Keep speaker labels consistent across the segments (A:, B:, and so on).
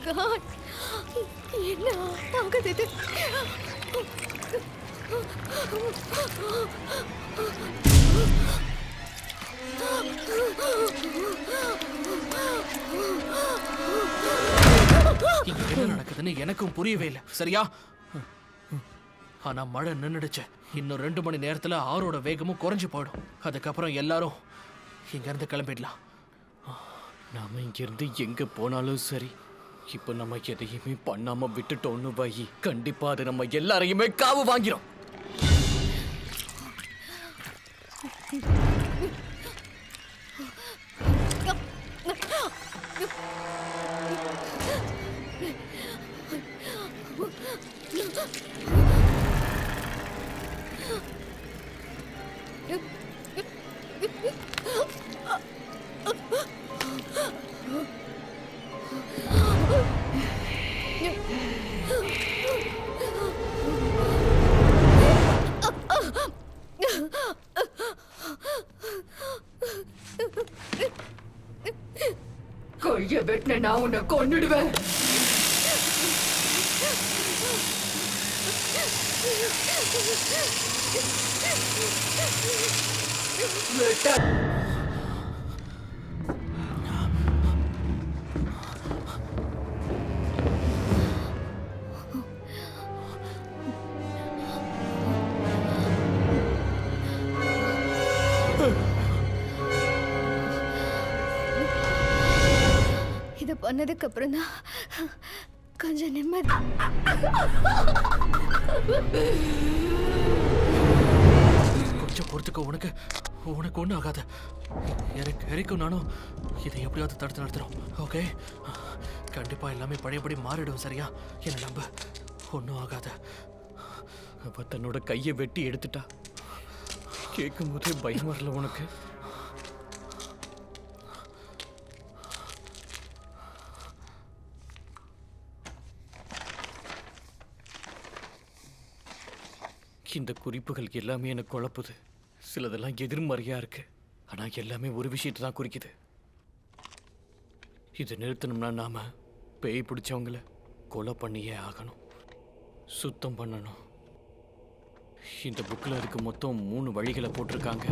A: God, என்ன ஆகுது இது?
B: இங்க என்ன நடக்குதுன்னு எனக்கும் புரியவே இல்லை, சரியா? ஆனா மழை நின்னுடுச்சு. இன்னும் 2 மணி நேரத்துல ஆறோட வேகமும் குறைஞ்சு போயிடும். அதுக்கப்புறம் எல்லாரும் இங்க இருந்து கிளம்பிடலாம்.
C: நாம இங்கிருந்து எங்க போனாலும் சரி, இப்ப நம்ம எதையுமே பண்ணாம விட்டுட்டோம்னு வை, கண்டிப்பா அது நம்ம எல்லாரையுமே காவு வாங்கிரும்.
D: கைய வெட்டின நான் உன்னை கொன்னுடுவேன்.
A: இதை பண்ணதுக்கு அப்புறம் தான் கொஞ்சம் நிம்மதி.
B: கொஞ்சம் பொறுத்துக்கோ, உனக்கு ஒன்றும் ஆகாது. எரிக்கும் நானும் இதை எப்படியாவது தடுத்து நிறுத்துறோம். ஓகே, கண்டிப்பா எல்லாமே பழையபடி மாறிடும், சரியா? என்ன நம்ப, ஒன்றும் ஆகாது.
C: அவ தன்னோட கையை வெட்டி எடுத்துட்டா. கேட்கும் போதே பயம் வரல உனக்கு? இந்த குறிப்புகள் எல்லாமே எனக்கு குழப்புது. சிலதெல்லாம் எதிர்மறையா இருக்கு, ஆனா எல்லாமே ஒரு விஷயத்தை தான் குறிக்குது. இதை நிறுத்தணும்னா நாம பேய் பிடிச்சவங்கள கொலை பண்ணியே ஆகணும், சுத்தம் பண்ணணும். இந்த புக்கில் இருக்கு மொத்தம் 3 வழிகளை போட்டிருக்காங்க.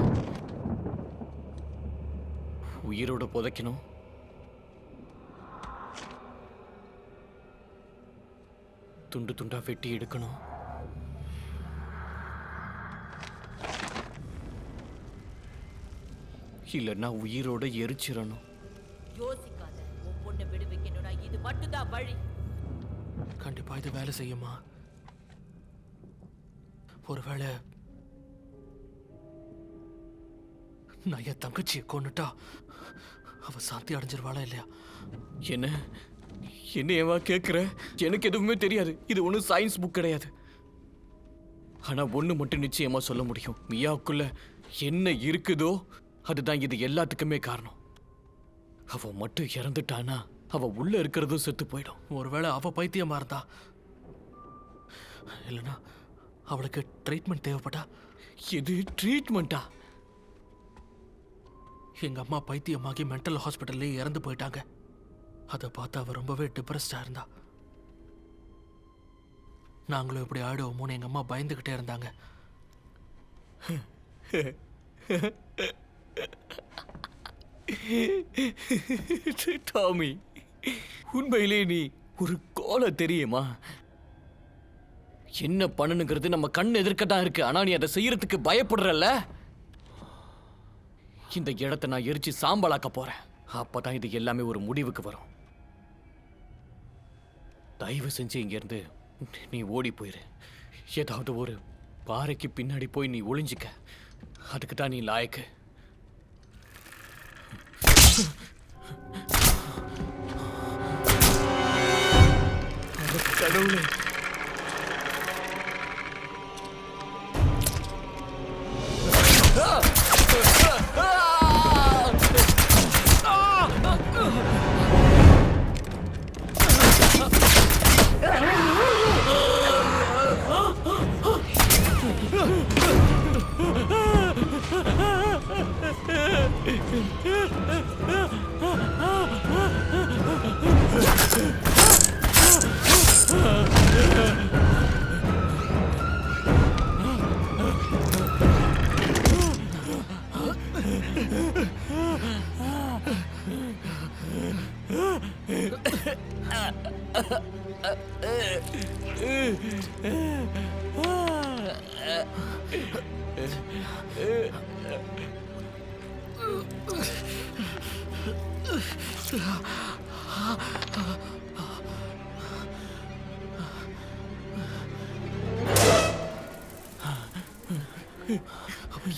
C: உயிரோட புதைக்கணும், துண்டு துண்டா வெட்டி எடுக்கணும், இல்லைன்னா உயிரோட எரிச்சிடணும்.
E: யோசிக்காத, உன் பொண்ணை விடுவிக்கணும்னா இது மட்டும்தான் வழி.
B: கண்டிப்பா இது வேலை செய்யுமா? ஒருவேளை நான் என் தங்கச்சியை கொன்னுட்டா அவ சாந்தி அடைஞ்சிருவாளா இல்லையா?
C: என்ன ஏவா கேட்குற? எனக்கு எதுவுமே தெரியாது. இது ஒன்றும் சயின்ஸ் புக் கிடையாது. ஆனா ஒன்று மட்டும் நிச்சயமா சொல்ல முடியும், மியாவுக்குள்ள என்ன இருக்குதோ அதுதான் இது எல்லாத்துக்குமே காரணம். அவ மட்டும் இறந்துட்டானா அவ உள்ள இருக்கிறதும் செத்து போயிடும்.
B: ஒருவேளை அவ பைத்தியமா இருந்தா, இல்லைன்னா அவளுக்கு ட்ரீட்மெண்ட் தேவைப்பட்டா?
C: எது ட்ரீட்மெண்ட்டா?
B: எங்க அம்மா பைத்தியமாகி மென்டல் ஹாஸ்பிட்டல்லே இறந்து போயிட்டாங்க. அதை பார்த்து அவ ரொம்பவே டிப்ரெஸ்டா இருந்தா. நாங்களும் இப்படி ஆயிடுவோமோன்னு எங்க அம்மா பயந்துகிட்டே இருந்தாங்க.
C: டாமி, உண்மையிலே நீ ஒரு கோலை தெரியுமா? என்ன பண்ணணுங்கிறது நம்ம கண் எதிர்க்கத்தான் இருக்கு, ஆனா நீ அதை செய்யறதுக்கு பயப்படுறல்ல. இந்த இடத்தை நான் எரிச்சு சாம்பலாக்க போறேன். அப்பதான் இது எல்லாமே ஒரு முடிவுக்கு வரும். தயவு செஞ்சு இங்க இருந்து நீ ஓடி போயிரு. ஏதாவது ஒரு பாறைக்கு பின்னாடி போய் நீ ஒளிஞ்சிக்க. அதுக்கு தான் நீ லாயக்கு. கடவுளே,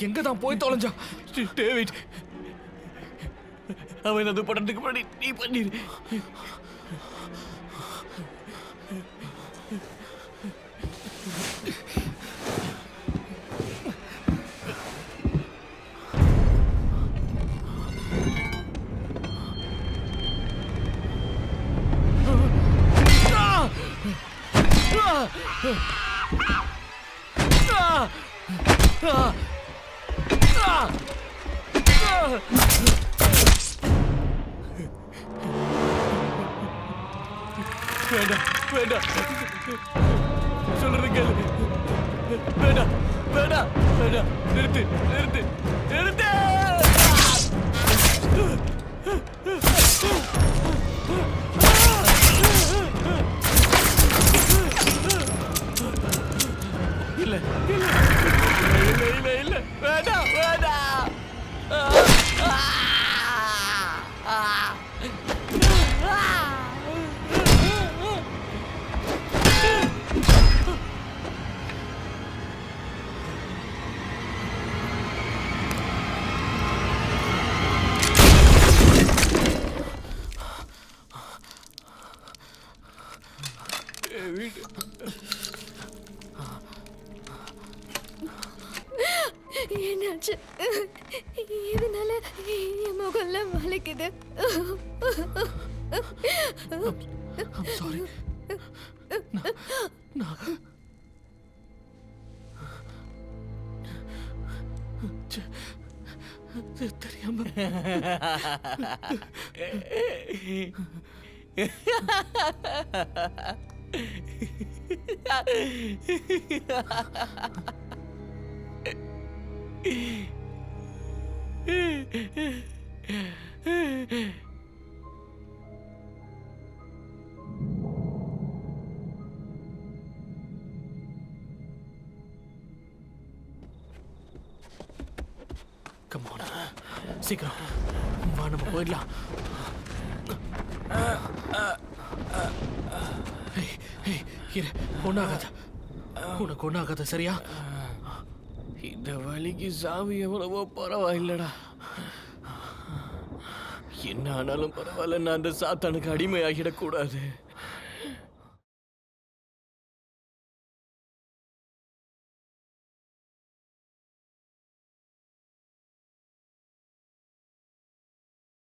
B: எங்க தான் போய் தொலைஞ்சா?
C: டேவிட், அவன் அது பண்றதுக்கு முன்னாடி நீ பண்ணிரு. வேண்டாம் வேண்டாம், சொல்றது கேளு. வேண்டாம் வேண்டாம் வேண்டாம், நிறுத்து நிறுத்து நிறுத்து. இல்ல இல்ல இல்ல இல்ல இல்ல, வேண்டாம் வேண்டாம்.
A: என்னாச்சு? இதனால என் முகம்லாம் வலிக்குது.
B: I'm sorry. தெரியாம Come on. சீக்கிரம் வா, நம்ம போயிடலாம். இரு, ஒன்றாகாத, உனக்கு ஒன்றாகாத, சரியா?
C: இந்த வலிக்கு சாமி எவ்வளவோ பரவாயில்லடா. என்ன ஆனாலும் பரவாயில்ல, நான் அந்த சாத்தானுக்கு அடிமையாகிடக்கூடாது.